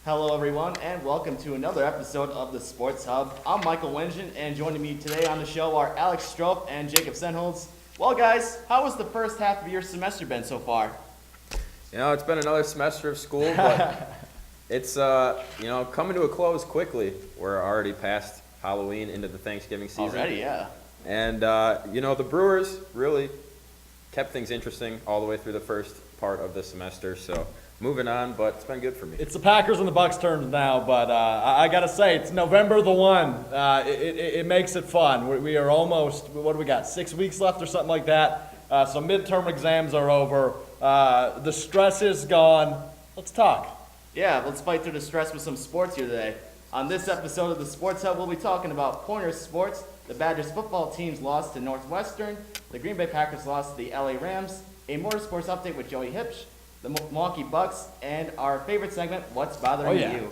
Hello, everyone, and welcome to another episode of the Sports Hub. I'm Michael Wengrzyn, and joining me today on the show are Alex Strouf and Jacob Sennholz. Well, guys, how has the first half of your semester been so far? It's been another semester of school, but it's coming to a close quickly. We're already past Halloween into the Thanksgiving season. Already, yeah. And the Brewers really kept things interesting all the way through the first part of the semester. So moving on, but it's been good for me. It's the Packers and the Bucks' turn now, but I got to say, it's November the 1. It makes it fun. We are almost, what do we got, 6 weeks left or something like that? So midterm exams are over. The stress is gone. Let's talk. Yeah, let's fight through the stress with some sports here today. On this episode of the Sports Hub, we'll be talking about Pointers sports. The Badgers football teams lost to Northwestern. The Green Bay Packers lost to the LA Rams. A Motorsports update with Joey Huebsch. The Milwaukee Bucks, and our favorite segment, What's Bothering You?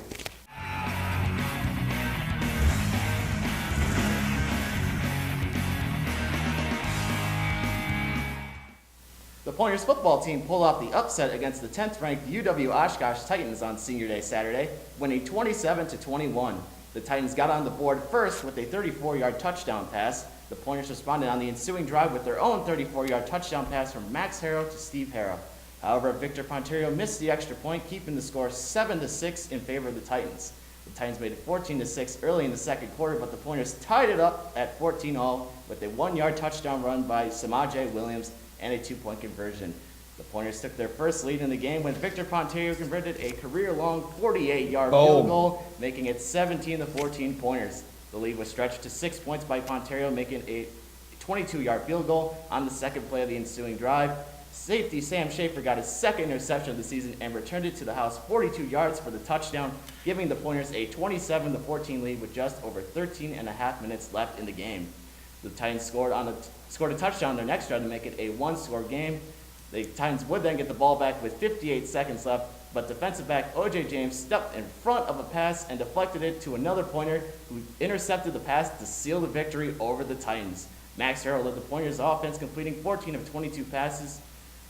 The Pointers football team pulled off the upset against the 10th-ranked UWSP Titans on Senior Day Saturday, winning 27-21. The Titans got on the board first with a 34-yard touchdown pass. The Pointers responded on the ensuing drive with their own 34-yard touchdown pass from Max Harrow to Steve Harrow. However, Victor Ponterio missed the extra point, keeping the score 7-6 in favor of the Titans. The Titans made it 14-6 early in the second quarter, but the Pointers tied it up at 14-all with a 1-yard touchdown run by Samaje Williams and a 2-point conversion. The Pointers took their first lead in the game when Victor Ponterio converted a career-long 48-yard field goal, making it 17-14 Pointers. The lead was stretched to 6 points by Ponterio, making a 22-yard field goal on the second play of the ensuing drive. Safety Sam Schaefer got his second interception of the season and returned it to the house 42 yards for the touchdown, giving the Pointers a 27-14 lead with just over 13 and a half minutes left in the game. The Titans scored a touchdown on their next drive to make it a one-score game. The Titans would then get the ball back with 58 seconds left, but defensive back O.J. James stepped in front of a pass and deflected it to another Pointer who intercepted the pass to seal the victory over the Titans. Max Harrow led the Pointers offense, completing 14 of 22 passes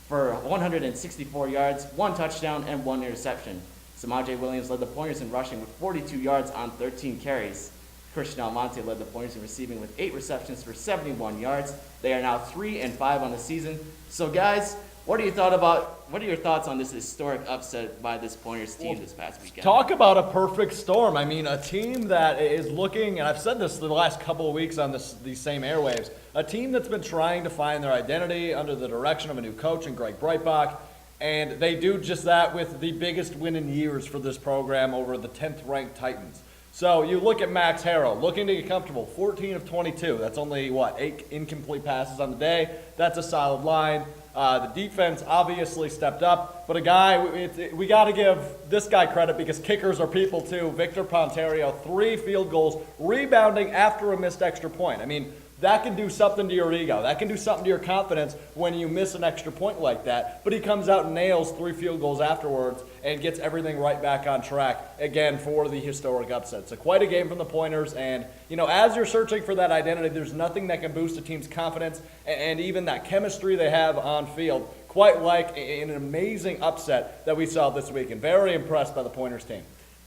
for 164 yards, 1 touchdown, and 1 interception. Samaje Williams led the Pointers in rushing with 42 yards on 13 carries. Christian Almonte led the Pointers in receiving with 8 receptions for 71 yards. They are now 3-5 on the season. So, guys, what are your thoughts on this historic upset by this Pointers team this past weekend? Talk about a perfect storm. I mean, a team that is looking, and I've said this the last couple of weeks on these same airwaves, a team that's been trying to find their identity under the direction of a new coach in Greg Breitbach, and they do just that with the biggest win in years for this program over the 10th-ranked Titans. So you look at Max Harrow, looking to get comfortable, 14 of 22. That's only, 8 incomplete passes on the day. That's a solid line. The defense obviously stepped up, but we got to give this guy credit because kickers are people too. Victor Ponterio, 3 field goals, rebounding after a missed extra point. I mean, that can do something to your ego. That can do something to your confidence when you miss an extra point like that. But he comes out and nails 3 field goals afterwards and gets everything right back on track, again, for the historic upset. So quite a game from the Pointers. And, as you're searching for that identity, there's nothing that can boost a team's confidence and even that chemistry they have on field, quite like an amazing upset that we saw this week. And very impressed by the Pointers team.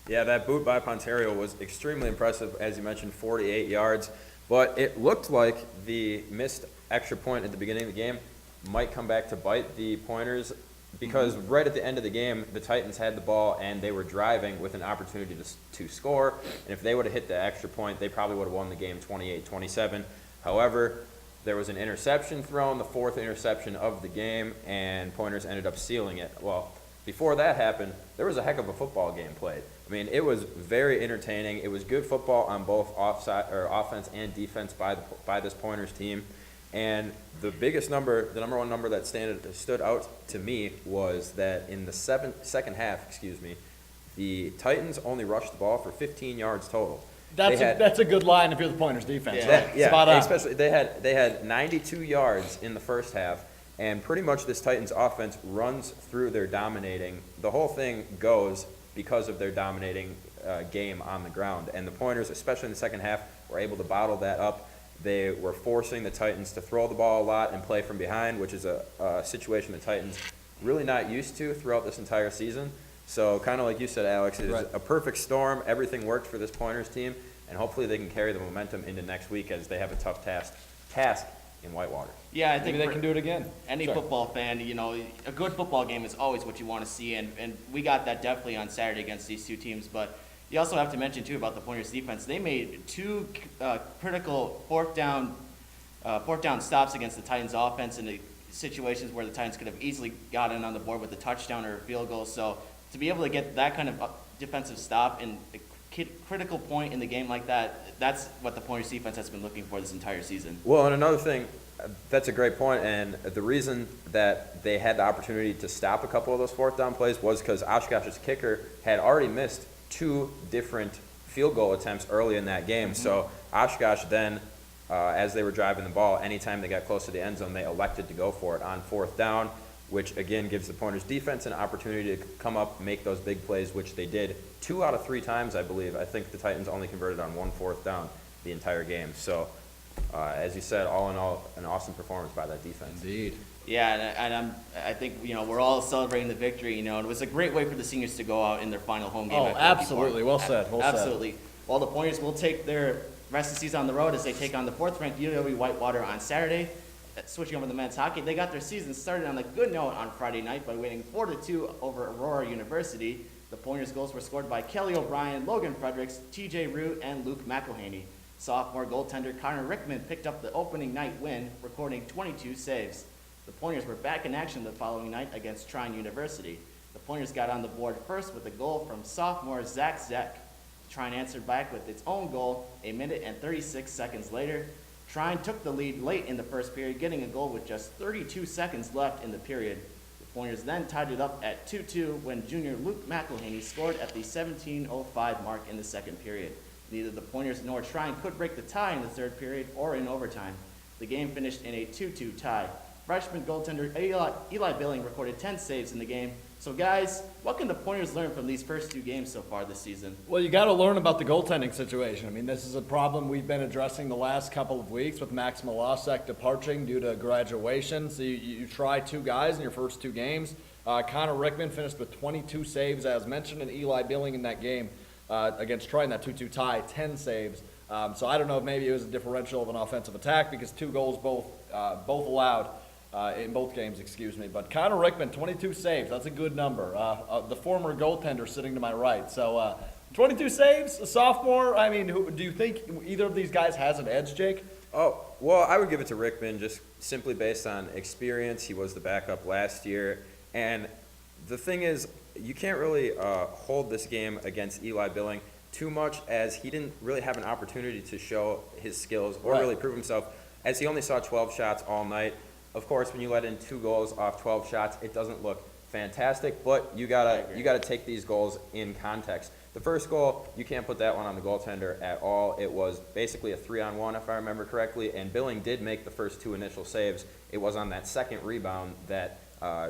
Yeah, that boot by Ponterio was extremely impressive. As you mentioned, 48 yards. But it looked like the missed extra point at the beginning of the game might come back to bite the Pointers because right at the end of the game, the Titans had the ball and they were driving with an opportunity to score. And if they would have hit the extra point, they probably would have won the game 28-27. However, there was an interception thrown, the 4th interception of the game, and Pointers ended up sealing it. Well, before that happened, there was a heck of a football game played. I mean, it was very entertaining. It was good football on both offense and defense by this Pointers team. And the number one number that stood out to me was that in the second half, the Titans only rushed the ball for 15 yards total. That's a good line if you're the Pointers defense. Yeah. Right? Spot on. Especially they had 92 yards in the first half. And pretty much this Titans offense runs through their dominating. The whole thing goes because of their dominating game on the ground. And the Pointers, especially in the second half, were able to bottle that up. They were forcing the Titans to throw the ball a lot and play from behind, which is a situation the Titans really not used to throughout this entire season. So kind of like you said, Alex, it Right. is a perfect storm. Everything worked for this Pointers team, and hopefully they can carry the momentum into next week as they have a tough task in Whitewater. Yeah, I think Maybe they for can do it again. any Sorry. football fan, a good football game is always what you want to see, and we got that definitely on Saturday against these two teams. But you also have to mention, too, about the Pointers defense. They made two critical fourth down stops against the Titans offense in the situations where the Titans could have easily gotten on the board with a touchdown or a field goal. So to be able to get that kind of defensive stop in a critical point in the game like that, that's what the Pointers defense has been looking for this entire season. Well, and another thing, that's a great point, and the reason that they had the opportunity to stop a couple of those fourth down plays was because Oshkosh's kicker had already missed two different field goal attempts early in that game. So Oshkosh then, as they were driving the ball, anytime they got close to the end zone, they elected to go for it on fourth down, which again gives the Pointers defense an opportunity to come up, make those big plays, which they did 2 out of 3 times, I believe. I think the Titans only converted on 1 fourth down the entire game. So, as you said, all in all, an awesome performance by that defense. Indeed. Yeah, and I think we're all celebrating the victory. And it was a great way for the seniors to go out in their final home game. Oh, at Ford absolutely. Depot. Well said. Well said. Absolutely. Well, the Pointers will take their rest of the season on the road as they take on the 4th-ranked UW Whitewater on Saturday. Switching over to men's hockey, they got their season started on a good note on Friday night by winning 4-2 over Aurora University. The Pointers' goals were scored by Kelly O'Brien, Logan Fredericks, TJ Root, and Luke McElhaney. Sophomore goaltender Connor Rickman picked up the opening night win, recording 22 saves. The Pointers were back in action the following night against Trine University. The Pointers got on the board first with a goal from sophomore Zach Zeck. Trine answered back with its own goal a minute and 36 seconds later. Trine took the lead late in the first period, getting a goal with just 32 seconds left in the period. The Pointers then tied it up at 2-2 when junior Luke McElhaney scored at the 17:05 mark in the second period. Neither the Pointers nor Trine could break the tie in the third period or in overtime. The game finished in a 2-2 tie. Freshman goaltender Eli Billing recorded 10 saves in the game. So guys, what can the Pointers learn from these first 2 games so far this season? Well, you got to learn about the goaltending situation. I mean, this is a problem we've been addressing the last couple of weeks with Max Milasek departing due to graduation. So you try 2 guys in your first 2 games. Connor Rickman finished with 22 saves, as mentioned, and Eli Billing in that game against Troy in that 2-2 tie, 10 saves. So I don't know if maybe it was a differential of an offensive attack because 2 goals both allowed. In both games, excuse me. But Connor Rickman, 22 saves. That's a good number. The former goaltender sitting to my right. So 22 saves, a sophomore. I mean, do you think either of these guys has an edge, Jake? Oh, well, I would give it to Rickman just simply based on experience. He was the backup last year. And the thing is, you can't really hold this game against Eli Billing too much as he didn't really have an opportunity to show his skills or Right. really prove himself as he only saw 12 shots all night. Of course, when you let in 2 goals off 12 shots, it doesn't look fantastic, but you gotta take these goals in context. The first goal, you can't put that one on the goaltender at all. It was basically a 3-on-1, if I remember correctly, and Billing did make the first 2 initial saves. It was on that second rebound that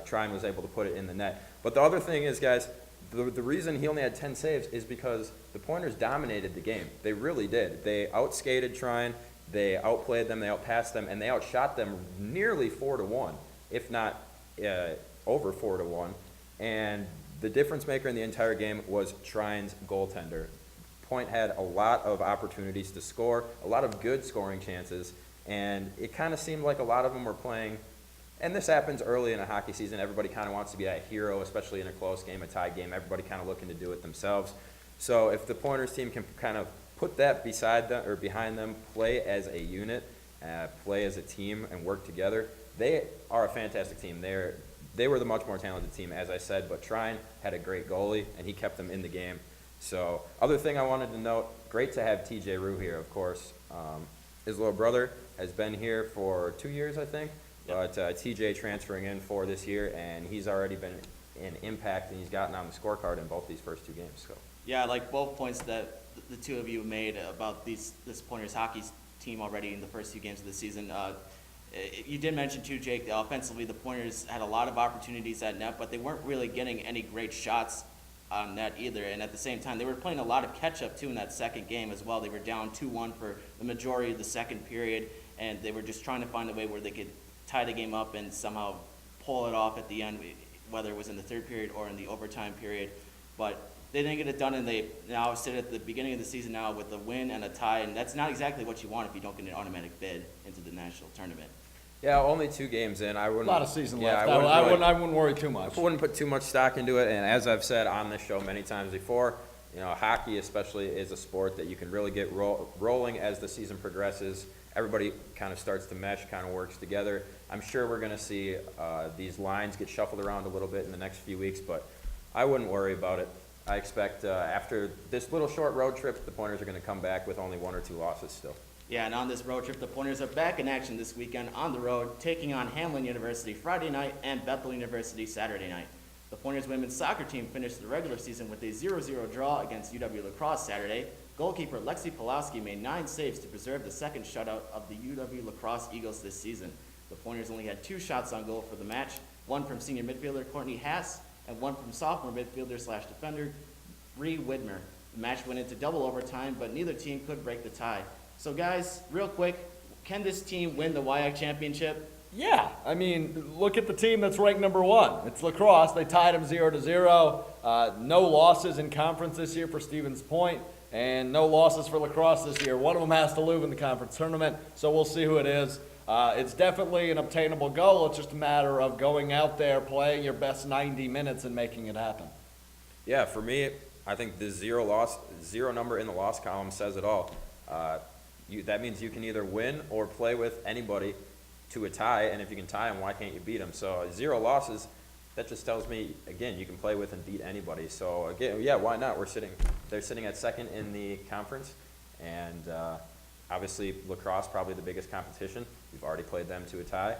Trine was able to put it in the net. But the other thing is, guys, the reason he only had 10 saves is because the Pointers dominated the game. They really did. They outskated Trine. They outplayed them, they outpassed them, and they outshot them nearly 4-1, if not over 4-1. And the difference maker in the entire game was Trine's goaltender. Point had a lot of opportunities to score, a lot of good scoring chances, and it kind of seemed like a lot of them were playing. And this happens early in a hockey season. Everybody kind of wants to be that hero, especially in a close game, a tied game. Everybody kind of looking to do it themselves. So if the Pointers team can kind of put that beside them or behind them, play as a unit, play as a team, and work together, they are a fantastic team. They were the much more talented team, as I said, but Trine had a great goalie, and he kept them in the game. So, other thing I wanted to note, great to have TJ Rue here, of course. His little brother has been here for 2 years, I think, but TJ transferring in for this year, and he's already been an impact, and he's gotten on the scorecard in both these first 2 games. So. Yeah, I like both points that the 2 of you made about this Pointers hockey team already in the first 2 games of the season. You did mention too, Jake, offensively the Pointers had a lot of opportunities at net, but they weren't really getting any great shots on net either. And at the same time, they were playing a lot of catch-up too in that second game as well. They were down 2-1 for the majority of the second period, and they were just trying to find a way where they could tie the game up and somehow pull it off at the end, whether it was in the third period or in the overtime period. but they didn't get it done, and they now sit at the beginning of the season now with a win and a tie, and that's not exactly what you want if you don't get an automatic bid into the national tournament. Yeah, only 2 games in. I A wouldn't. lot of season yeah, left. I I wouldn't worry too much. wouldn't put too much stock into it. And as I've said on this show many times before, hockey especially is a sport that you can really get rolling as the season progresses. Everybody kind of starts to mesh, kind of works together. I'm sure we're going to see these lines get shuffled around a little bit in the next few weeks, but I wouldn't worry about it. I expect after this little short road trip, the Pointers are going to come back with only 1 or 2 losses still. Yeah, and on this road trip, the Pointers are back in action this weekend on the road, taking on Hamline University Friday night and Bethel University Saturday night. The Pointers women's soccer team finished the regular season with a 0-0 draw against UW-La Crosse Saturday. Goalkeeper Lexi Pulowski made 9 saves to preserve the second shutout of the UW-La Crosse Eagles this season. The Pointers only had 2 shots on goal for the match, one from senior midfielder Courtney Haas and one from sophomore midfielder/defender Bree Widmer. The match went into double overtime, but neither team could break the tie. So guys, real quick, can this team win the WIAC championship? Yeah, I mean, look at the team that's ranked number 1. It's La Crosse. They tied them 0-0. No losses in conference this year for Stevens Point, and no losses for La Crosse this year. One of them has to lose in the conference tournament, so we'll see who it is. It's definitely an obtainable goal. It's just a matter of going out there, playing your best 90 minutes, and making it happen. Yeah, for me, I think the 0 number in the loss column says it all. That means you can either win or play with anybody to a tie, and if you can tie them, why can't you beat them? So 0 losses, that just tells me, again, you can play with and beat anybody. So again, yeah, why not? They're sitting at 2nd in the conference, and obviously La Crosse probably the biggest competition. We've already played them to a tie.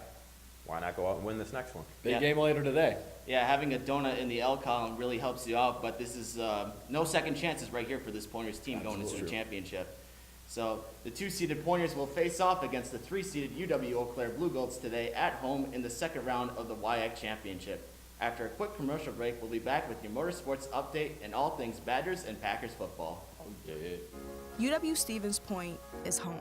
Why not go out and win this next one? Big Yeah. game later today. Yeah, having a donut in the L column really helps you out, but this is no second chances right here for this Pointers team going into the championship. So the 2-seeded Pointers will face off against the 3-seeded UW Eau Claire Blue Goats today at home in the second round of the WIAC championship. After a quick commercial break, we'll be back with your Motorsports update and all things Badgers and Packers football. UW Stevens Point is home.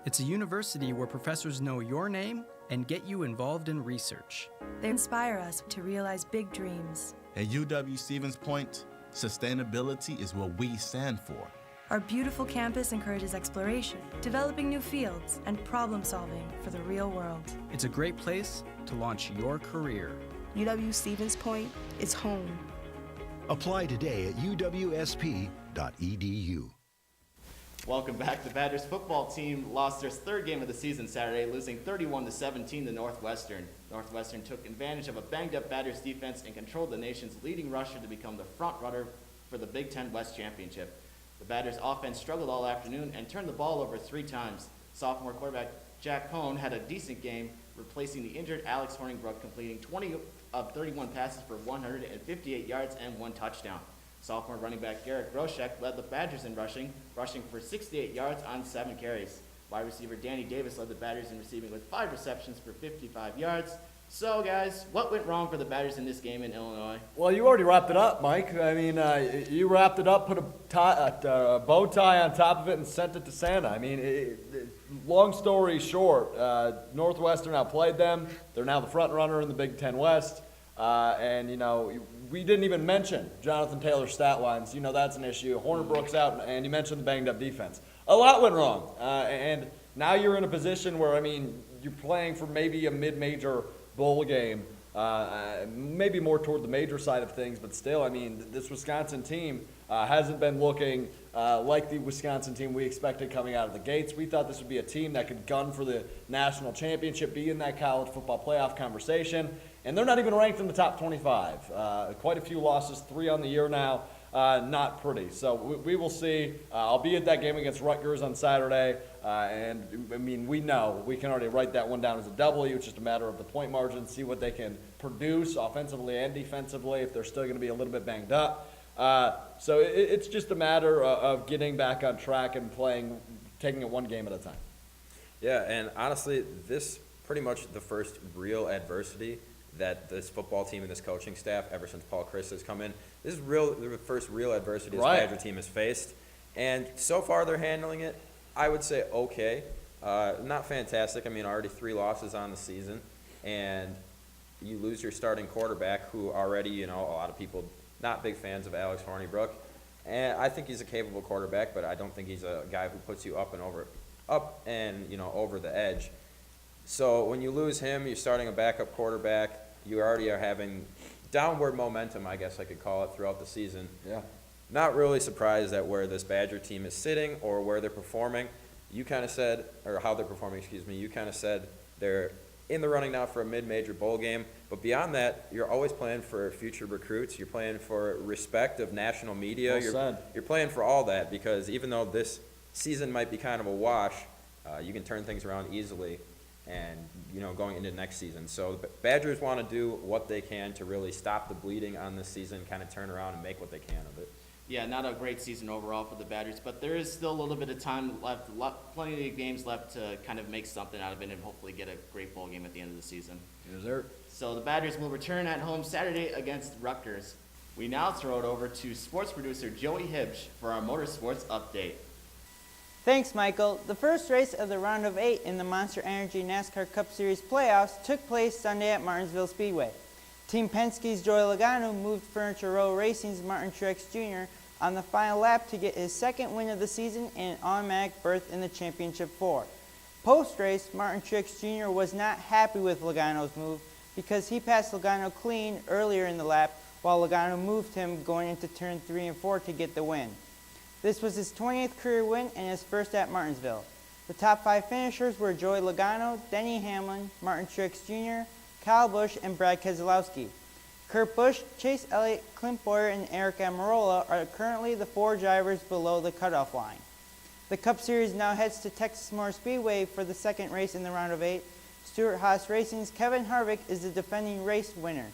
It's a university where professors know your name and get you involved in research. They inspire us to realize big dreams. At UW Stevens Point, sustainability is what we stand for. Our beautiful campus encourages exploration, developing new fields, and problem solving for the real world. It's a great place to launch your career. UW Stevens Point is home. Apply today at uwsp.edu. Welcome back. The Badgers football team lost their 3rd game of the season Saturday, losing 31-17 to Northwestern. Northwestern took advantage of a banged-up Badgers defense and controlled the nation's leading rusher to become the front-runner for the Big Ten West Championship. The Badgers offense struggled all afternoon and turned the ball over 3 times. Sophomore quarterback Jack Cohn had a decent game, replacing the injured Alex Horningbrook, completing 20 of 31 passes for 158 yards and 1 touchdown. Sophomore running back Garrett Groshek led the Badgers in rushing for 68 yards on 7 carries. Wide receiver Danny Davis led the Badgers in receiving with 5 receptions for 55 yards. So, guys, what went wrong for the Badgers in this game in Illinois? Well, you already wrapped it up, Mike. I mean, you wrapped it up, put a bow tie on top of it, and sent it to Santa. I mean, long story short, Northwestern outplayed them. They're now the front runner in the Big Ten West. And, we didn't even mention Jonathan Taylor's stat lines. That's an issue. Hornibrook's out, and you mentioned the banged-up defense. A lot went wrong. And now you're in a position where, you're playing for maybe a mid-major bowl game, maybe more toward the major side of things, but still, this Wisconsin team hasn't been looking like the Wisconsin team we expected coming out of the gates. We thought this would be a team that could gun for the national championship, be in that college football playoff conversation, and they're not even ranked in the top 25. Quite a few losses, 3 on the year now. Not pretty. So we will see. I'll be at that game against Rutgers on Saturday. We know we can already write that one down as a W. It's just a matter of the point margin, see what they can produce offensively and defensively if they're still going to be a little bit banged up. So it's just a matter of getting back on track and taking it one game at a time. Yeah, and honestly, this pretty much the first real adversity that this football team and this coaching staff, ever since Paul Chris has come in, this is the first real adversity this Badger team has faced. And so far they're handling it, I would say, okay. Not fantastic. Already 3 losses on the season. And you lose your starting quarterback, who already, a lot of people not big fans of Alex Hornibrook. And I think he's a capable quarterback, but I don't think he's a guy who puts you up and over the edge. So when you lose him, you're starting a backup quarterback. You already are having downward momentum, I guess I could call it, throughout the season. Yeah. Not really surprised at where this Badger team is sitting or where they're performing. You kind of said, or how they're performing, you kind of said they're in the running now for a mid-major bowl game. But beyond that, you're always playing for future recruits. You're playing for respect of national media. Well said. You're playing for all that, because even though this season might be kind of a wash, you can turn things around easily and, going into next season. So the Badgers want to do what they can to really stop the bleeding on this season, kind of turn around and make what they can of it. Yeah, not a great season overall for the Badgers, but there is still a little bit of time left, plenty of games left to kind of make something out of it and hopefully get a great bowl game at the end of the season. Yes, sir. So the Badgers will return at home Saturday against Rutgers. We now throw it over to sports producer Joey Huebsch for our Motorsports update. Thanks, Michael. The first race of the round of 8 in the Monster Energy NASCAR Cup Series playoffs took place Sunday at Martinsville Speedway. Team Penske's Joey Logano moved Furniture Row Racing's Martin Truex Jr. on the final lap to get his second win of the season and an automatic berth in the Championship 4. Post-race, Martin Truex Jr. was not happy with Logano's move because he passed Logano clean earlier in the lap while Logano moved him going into turn 3 and 4 to get the win. This was his 20th career win and his first at Martinsville. The top 5 finishers were Joey Logano, Denny Hamlin, Martin Truex Jr., Kyle Busch, and Brad Keselowski. Kurt Busch, Chase Elliott, Clint Boyer, and Eric Almirola are currently the 4 drivers below the cutoff line. The Cup Series now heads to Texas Motor Speedway for the second race in the round of 8. Stewart-Haas Racing's Kevin Harvick is the defending race winner.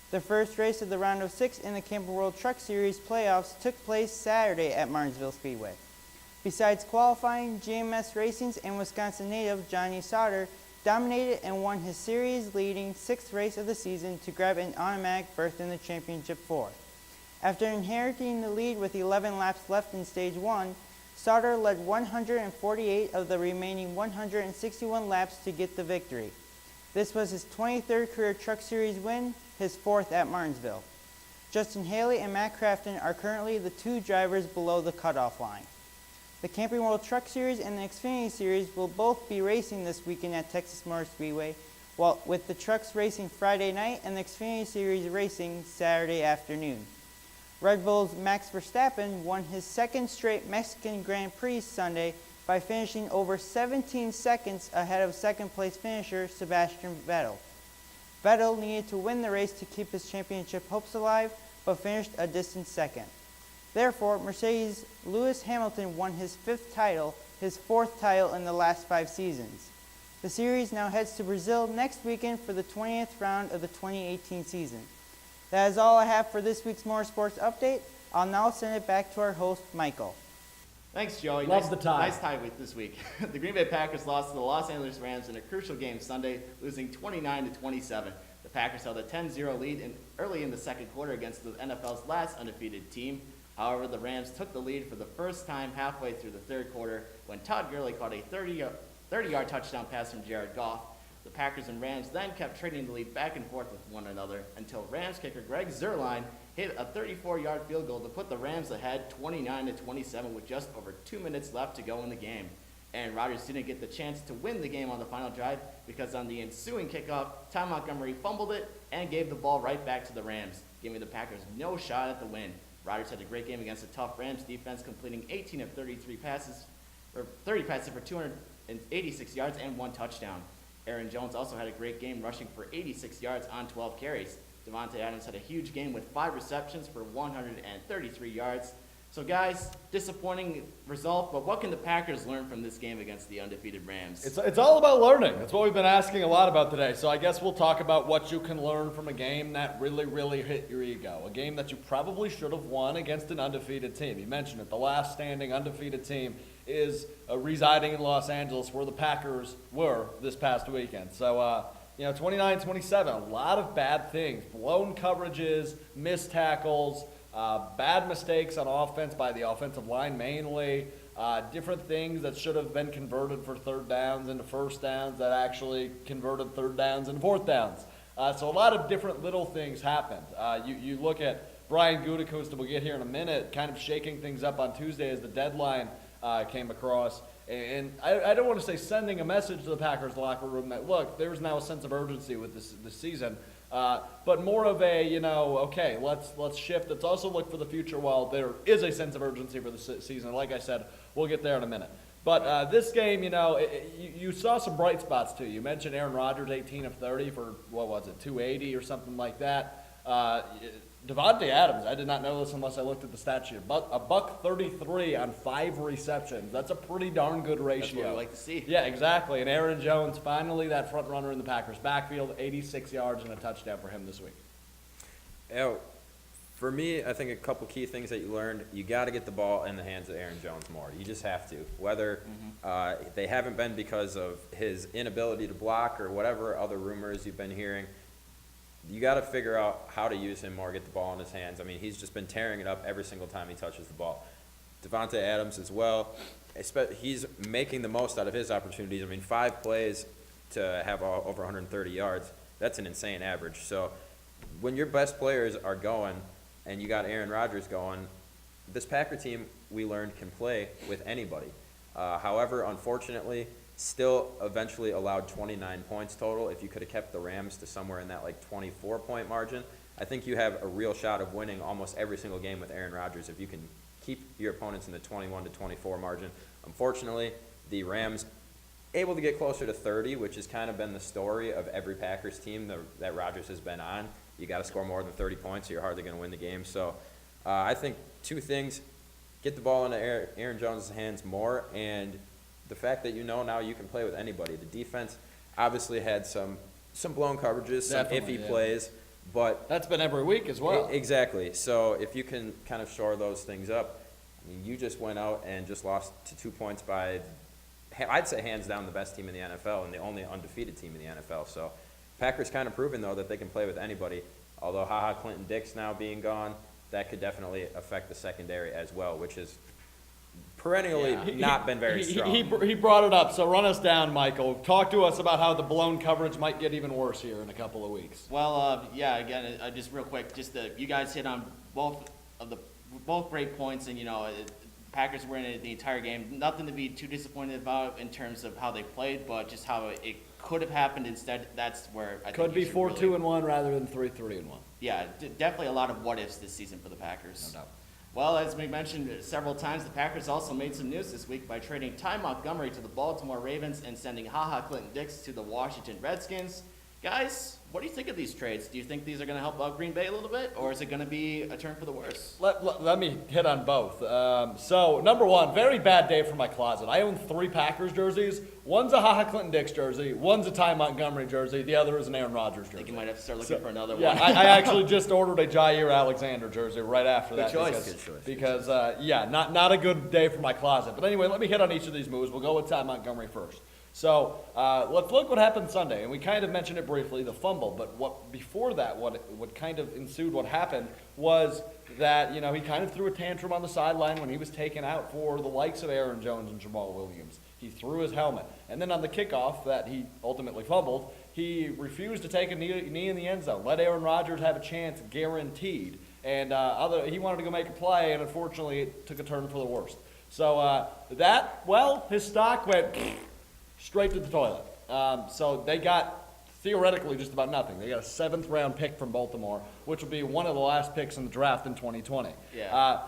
The first race of the round of 6 in the Camping World Truck Series playoffs took place Saturday at Martinsville Speedway. Besides qualifying, GMS Racing's and Wisconsin native Johnny Sauter dominated and won his series-leading 6th race of the season to grab an automatic berth in the Championship 4. After inheriting the lead with 11 laps left in Stage 1, Sauter led 148 of the remaining 161 laps to get the victory. This was his 23rd career Truck Series win, his 4th at Martinsville. Justin Haley and Matt Crafton are currently the 2 drivers below the cutoff line. The Camping World Truck Series and the Xfinity Series will both be racing this weekend at Texas Motor Speedway, while with the trucks racing Friday night and the Xfinity Series racing Saturday afternoon. Red Bull's Max Verstappen won his 2nd straight Mexican Grand Prix Sunday by finishing over 17 seconds ahead of second-place finisher Sebastian Vettel. Vettel needed to win the race to keep his championship hopes alive, but finished a distant second. Therefore, Mercedes' Lewis Hamilton won his 5th title, his 4th title in the last 5 seasons. The series now heads to Brazil next weekend for the 20th round of the 2018 season. That is all I have for this week's Motorsports Update. I'll now send it back to our host, Michael. Thanks, Joey. Love the tie. Nice tie week this week. The Green Bay Packers lost to the Los Angeles Rams in a crucial game Sunday, losing 29-27. The Packers held a 10-0 lead early in the second quarter against the NFL's last undefeated team. However, the Rams took the lead for the first time halfway through the third quarter when Todd Gurley caught a 30-yard touchdown pass from Jared Goff. The Packers and Rams then kept trading the lead back and forth with one another until Rams kicker Greg Zuerlein hit a 34-yard field goal to put the Rams ahead 29-27 with just over 2 minutes left to go in the game. Aaron Rodgers didn't get the chance to win the game on the final drive because on the ensuing kickoff, Ty Montgomery fumbled it and gave the ball right back to the Rams, giving the Packers no shot at the win. Rodgers had a great game against a tough Rams defense, completing 18 of 30 passes for 286 yards and 1 touchdown. Aaron Jones also had a great game, rushing for 86 yards on 12 carries. Devontae Adams had a huge game with 5 receptions for 133 yards. So guys, disappointing result, but what can the Packers learn from this game against the undefeated Rams? It's all about learning. That's what we've been asking a lot about today. So I guess we'll talk about what you can learn from a game that really hit your ego. A game that you probably should have won against an undefeated team. You mentioned it. The last standing undefeated team is residing in Los Angeles, where the Packers were this past weekend. So, 29-27, a lot of bad things. Blown coverages, missed tackles, bad mistakes on offense by the offensive line mainly, different things that should have been converted for third downs into first downs that actually converted third downs into fourth downs. So a lot of different little things happened. You look at Brian Gutekunst, we'll get here in a minute, kind of shaking things up on Tuesday as the deadline came across. And I don't want to say sending a message to the Packers locker room that, look, there's now a sense of urgency with this season, but more of a, okay, let's shift. Let's also look for the future while there is a sense of urgency for the season. Like I said, we'll get there in a minute. But this game, you saw some bright spots too. You mentioned Aaron Rodgers, 18 of 30 for, 280 or something like that. Davante Adams, I did not know this unless I looked at the stat sheet. A buck 33 on 5 receptions. That's a pretty darn good ratio. That's what we like to see. Yeah, exactly. And Aaron Jones, finally that front runner in the Packers backfield, 86 yards and a touchdown for him this week. For me, I think a couple key things that you learned, you got to get the ball in the hands of Aaron Jones more. You just have to. Whether they haven't been because of his inability to block or whatever other rumors you've been hearing, you got to figure out how to use him more, get the ball in his hands. I mean, he's just been tearing it up every single time he touches the ball. Davante Adams as well. He's making the most out of his opportunities. I mean, 5 plays to have over 130 yards, that's an insane average. So when your best players are going and you got Aaron Rodgers going, this Packer team, we learned, can play with anybody. However, unfortunately, still eventually allowed 29 points total. If you could have kept the Rams to somewhere in that 24-point margin, I think you have a real shot of winning almost every single game with Aaron Rodgers if you can keep your opponents in the 21 to 24 margin. Unfortunately, the Rams able to get closer to 30, which has kind of been the story of every Packers team that Rodgers has been on. You got to score more than 30 points or you're hardly going to win the game. So I think 2 things: get the ball into Aaron Jones' hands more, and the fact that now you can play with anybody. The defense obviously had some blown coverages, some iffy plays, but that's been every week as well. Exactly. So if you can kind of shore those things up, I mean, you just went out and just lost to 2 points by, I'd say hands down, the best team in the NFL and the only undefeated team in the NFL. So Packers kind of proven, though, that they can play with anybody. Although Clinton Dix now being gone, that could definitely affect the secondary as well, which is perennially not been very strong. He brought it up, so run us down, Michael. Talk to us about how the blown coverage might get even worse here in a couple of weeks. Well, again, just real quick, you guys hit on both great points, and Packers were in it the entire game. Nothing to be too disappointed about in terms of how they played, but just how it could have happened instead. That's where I think could be 4-2-1 rather than 3-3-1. Yeah, definitely a lot of what ifs this season for the Packers. No doubt. Well, as we mentioned several times, the Packers also made some news this week by trading Ty Montgomery to the Baltimore Ravens and sending Clinton Dix to the Washington Redskins. Guys, what do you think of these trades? Do you think these are going to help out Green Bay a little bit, or is it going to be a turn for the worse? Let me hit on both. So, number one, very bad day for my closet. I own 3 Packers jerseys. One's a Clinton Dix jersey. One's a Ty Montgomery jersey. The other is an Aaron Rodgers jersey. I think you might have to start looking for another one. Yeah, I actually just ordered a Jair Alexander jersey right after that. Good choice. Because not a good day for my closet. But anyway, let me hit on each of these moves. We'll go with Ty Montgomery first. So let's look what happened Sunday, and we kind of mentioned it briefly, the fumble. But what kind of ensued, what happened was that he kind of threw a tantrum on the sideline when he was taken out for the likes of Aaron Jones and Jamal Williams. He threw his helmet, and then on the kickoff that he ultimately fumbled, he refused to take a knee in the end zone. Let Aaron Rodgers have a chance, guaranteed. And he wanted to go make a play, and unfortunately, it took a turn for the worst. So his stock went straight to the toilet. So they got, theoretically, just about nothing. They got a 7th-round pick from Baltimore, which will be one of the last picks in the draft in 2020. Yeah.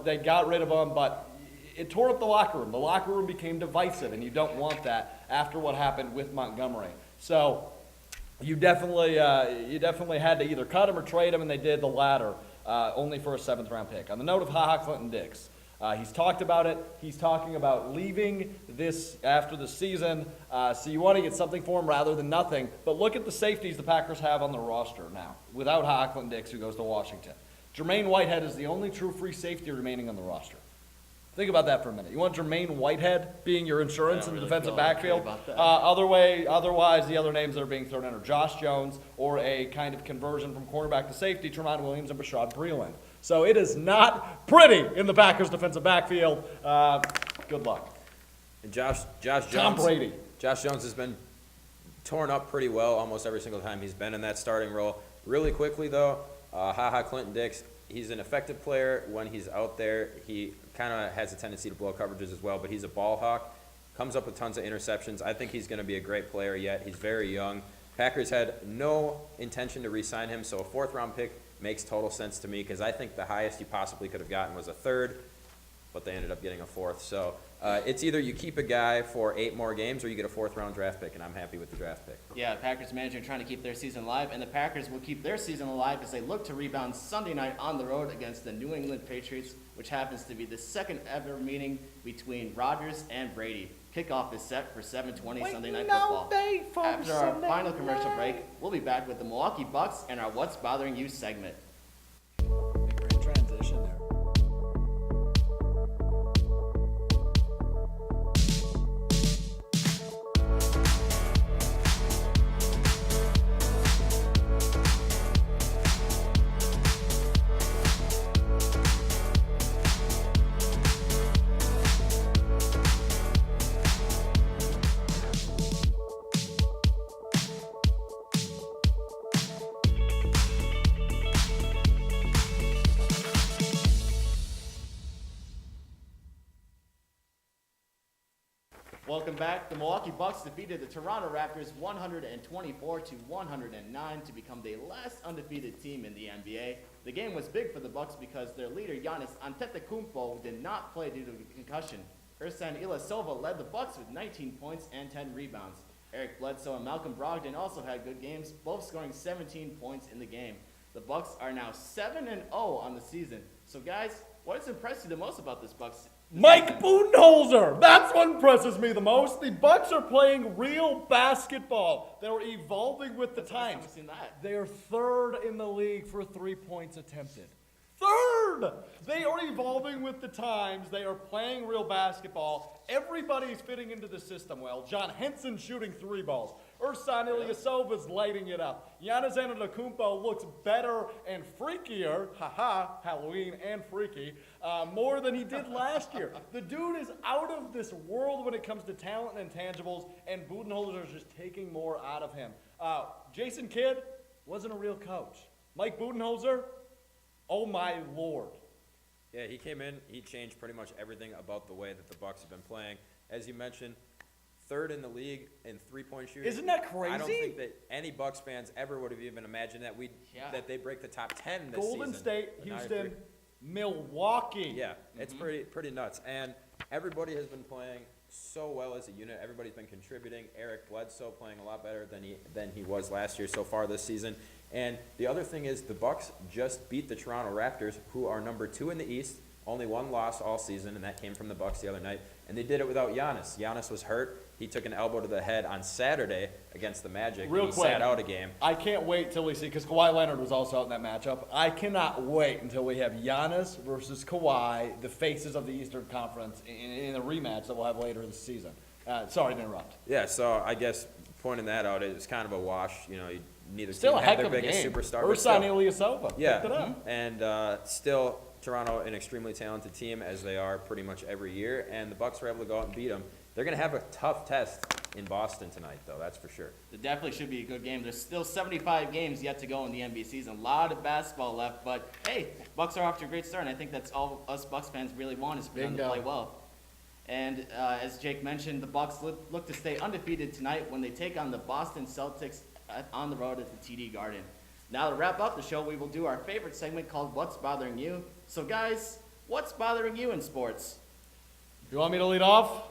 They got rid of him, but it tore up the locker room. The locker room became divisive, and you don't want that after what happened with Montgomery. So you definitely had to either cut him or trade him, and they did the latter, only for a 7th-round pick. On the note of Clinton Dix, he's talked about it. He's talking about leaving this after the season. So you want to get something for him rather than nothing. But look at the safeties the Packers have on the roster now, without Clinton Dix, who goes to Washington. Jermaine Whitehead is the only true free safety remaining on the roster. Think about that for a minute. You want Jermaine Whitehead being your insurance in the defensive backfield? Otherwise, the other names that are being thrown in are Josh Jones or a kind of conversion from cornerback to safety, Tremont Williams and Bashaud Breeland. So it is not pretty in the Packers' defensive backfield. Good luck. And Josh Jones. Tom Brady. Josh Jones has been torn up pretty well almost every single time he's been in that starting role. Really quickly, though, Clinton Dix, he's an effective player when he's out there. He kind of has a tendency to blow coverages as well, but he's a ball hawk. Comes up with tons of interceptions. I think he's going to be a great player yet. He's very young. Packers had no intention to re-sign him, so a fourth-round pick makes total sense to me because I think the highest you possibly could have gotten was a third, but they ended up getting a fourth. So it's either you keep a guy for 8 more games or you get a fourth-round draft pick, and I'm happy with the draft pick. Yeah, Packers management trying to keep their season alive, and the Packers will keep their season alive as they look to rebound Sunday night on the road against the New England Patriots, which happens to be the second ever meeting between Rodgers and Brady. Kickoff is set for 7:20 Sunday Night Football. After our final commercial break, we'll be back with the Milwaukee Bucks and our What's Bothering You segment. Great transition there. Welcome back. The Milwaukee Bucks defeated the Toronto Raptors 124-109 to become the last undefeated team in the NBA. The game was big for the Bucks because their leader Giannis Antetokounmpo did not play due to a concussion. Ersan Ilyasova led the Bucks with 19 points and 10 rebounds. Eric Bledsoe and Malcolm Brogdon also had good games, both scoring 17 points in the game. The Bucks are now 7-0 on the season. So guys, what has impressed you the most about this Bucks? Mike Budenholzer! That's what impresses me the most. The Bucks are playing real basketball. They're evolving with the times. I've seen that. They're third in the league for 3 points attempted. Third! They are evolving with the times. They are playing real basketball. Everybody's fitting into the system well. John Henson shooting 3 balls. Ersan Ilyasova's lighting it up. Giannis Antetokounmpo looks better and freakier, Halloween and freaky, more than he did last year. The dude is out of this world when it comes to talent and intangibles, and Budenholzer is just taking more out of him. Jason Kidd wasn't a real coach. Mike Budenholzer, oh my Lord. Yeah, he came in, he changed pretty much everything about the way that the Bucks have been playing. As you mentioned, third in the league in three-point shooting. Isn't that crazy? I don't think that any Bucks fans ever would have even imagined that that they break the top 10 this Golden season. State, Houston, Milwaukee. Yeah, it's pretty nuts. And everybody has been playing so well as a unit. Everybody's been contributing. Eric Bledsoe playing a lot better than he was last year so far this season. And the other thing is the Bucks just beat the Toronto Raptors, who are number 2 in the East. Only one loss all season, and that came from the Bucks the other night. And they did it without Giannis. Giannis was hurt. He took an elbow to the head on Saturday against the Magic. Real and he quick, sat out a game. I can't wait till we see, because Kawhi Leonard was also out in that matchup. I cannot wait until we have Giannis versus Kawhi, the faces of the Eastern Conference, in a rematch that we'll have later this season. Sorry to interrupt. Yeah, so I guess pointing that out, it's kind of a wash. You know, neither Still team a had heck their of a biggest game. superstar. Ersan Ilyasova. Yeah, Picked it up. and still Toronto, an extremely talented team, as they are pretty much every year, and the Bucks were able to go out and beat them. They're going to have a tough test in Boston tonight, though, that's for sure. It definitely should be a good game. There's still 75 games yet to go in the NBA season. A lot of basketball left, but hey, Bucks are off to a great start, and I think that's all us Bucks fans really want is for them to play well. And as Jake mentioned, the Bucks look to stay undefeated tonight when they take on the Boston Celtics on the road at the TD Garden. Now to wrap up the show, we will do our favorite segment called What's Bothering You. So guys, what's bothering you in sports? You want me to lead off?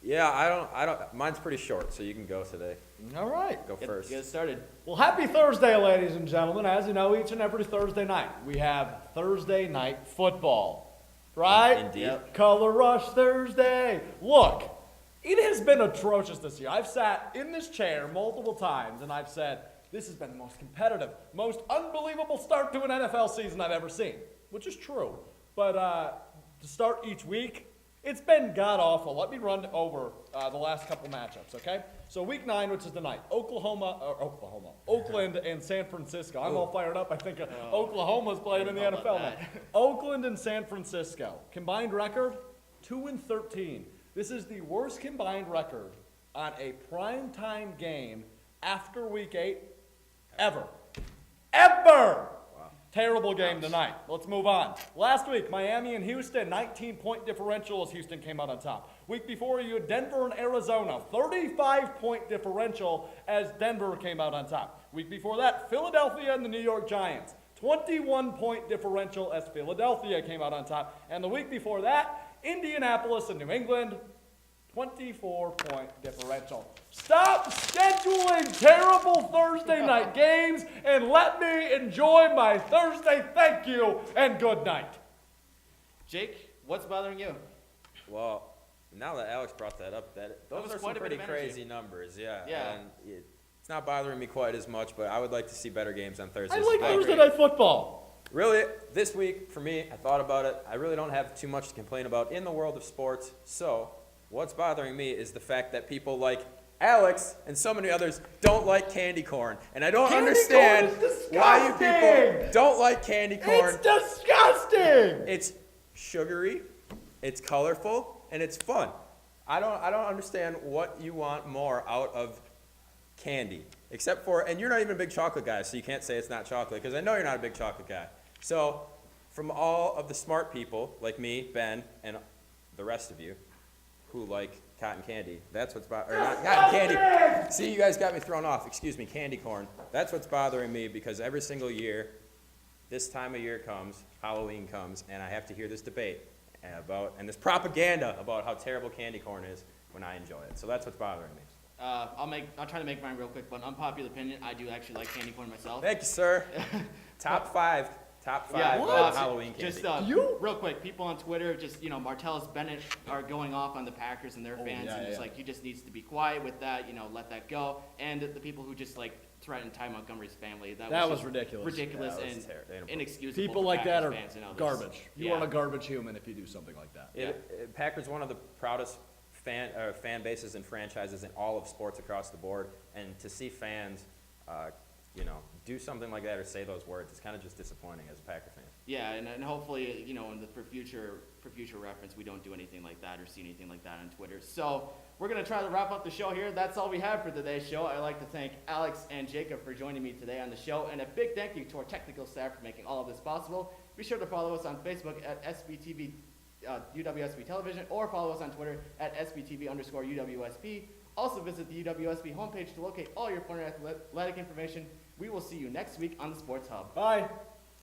Yeah, I don't. Mine's pretty short, so you can go today. All right. Go first. Get started. Well, happy Thursday, ladies and gentlemen. As you know, each and every Thursday night, we have Thursday night football. Right? Indeed. Yep. Color Rush Thursday. Look, it has been atrocious this year. I've sat in this chair multiple times, and I've said, this has been the most competitive, most unbelievable start to an NFL season I've ever seen, which is true. But to start each week, it's been god-awful. Let me run over the last couple matchups, okay? So week 9, which is tonight, Oakland and San Francisco. I'm all fired up. I think Oklahoma's playing in the NFL now. Oakland and San Francisco. Combined record, 2-13. This is the worst combined record on a primetime game after week 8 ever. Ever! Wow. Terrible game tonight. Let's move on. Last week, Miami and Houston, 19-point differential as Houston came out on top. Week before, you had Denver and Arizona, 35-point differential as Denver came out on top. Week before that, Philadelphia and the New York Giants, 21-point differential as Philadelphia came out on top. And the week before that, Indianapolis and New England, 24-point differential. Stop scheduling terrible Thursday night games and let me enjoy my Thursday. Thank you and good night. Jake, what's bothering you? Well, now that Alex brought that up, those was are some quite a bit pretty of energy. crazy numbers, yeah. Yeah. And it's not bothering me quite as much, but I would like to see better games on Thursdays. I like I Thursday agree. night football. Really, this week, for me, I thought about it. I really don't have too much to complain about in the world of sports. So, what's bothering me is the fact that people like Alex and so many others don't like candy corn. And I don't Candy understand corn is why you disgusting! people don't like candy corn. It's disgusting. It's sugary, it's colorful, and it's fun. I don't understand what you want more out of candy. Except for, and you're not even a big chocolate guy, so you can't say it's not chocolate, because I know you're not a big chocolate guy. So, from all of the smart people, like me, Ben, and the rest of you, who like cotton candy, that's what's bothering, or not cotton candy. See, you guys got me thrown off. Excuse me, candy corn. That's what's bothering me, because every single year, this time of year comes, Halloween comes, and I have to hear this debate and this propaganda about how terrible candy corn is when I enjoy it. So that's what's bothering me. I'll try to make mine real quick, but unpopular opinion, I do actually like candy corn myself. Thank you, sir. Top five Halloween candy. Just real quick, people on Twitter, just Martellus Bennett are going off on the Packers and their fans, and it's like he just needs to be quiet with that, let that go. And the people who just like threatened Ty Montgomery's family, that was just ridiculous. Ridiculous Yeah, that was and inexcusable. People for like that Packers are fans and others. garbage. You Yeah. are a garbage human if you do something like that. Packers one of the proudest fan bases and franchises in all of sports across the board, and to see fans, do something like that or say those words, it's kind of just disappointing as a Packer fan. Yeah, and hopefully, for future reference, we don't do anything like that or see anything like that on Twitter. So we're gonna try to wrap up the show here. That's all we have for today's show. I'd like to thank Alex and Jacob for joining me today on the show, and a big thank you to our technical staff for making all of this possible. Be sure to follow us on Facebook at SBTV UWSP Television, or follow us on Twitter at SBTV_UWSP. Also visit the UWSP homepage to locate all your fun and athletic information. We will see you next week on the Sports Hub. Bye.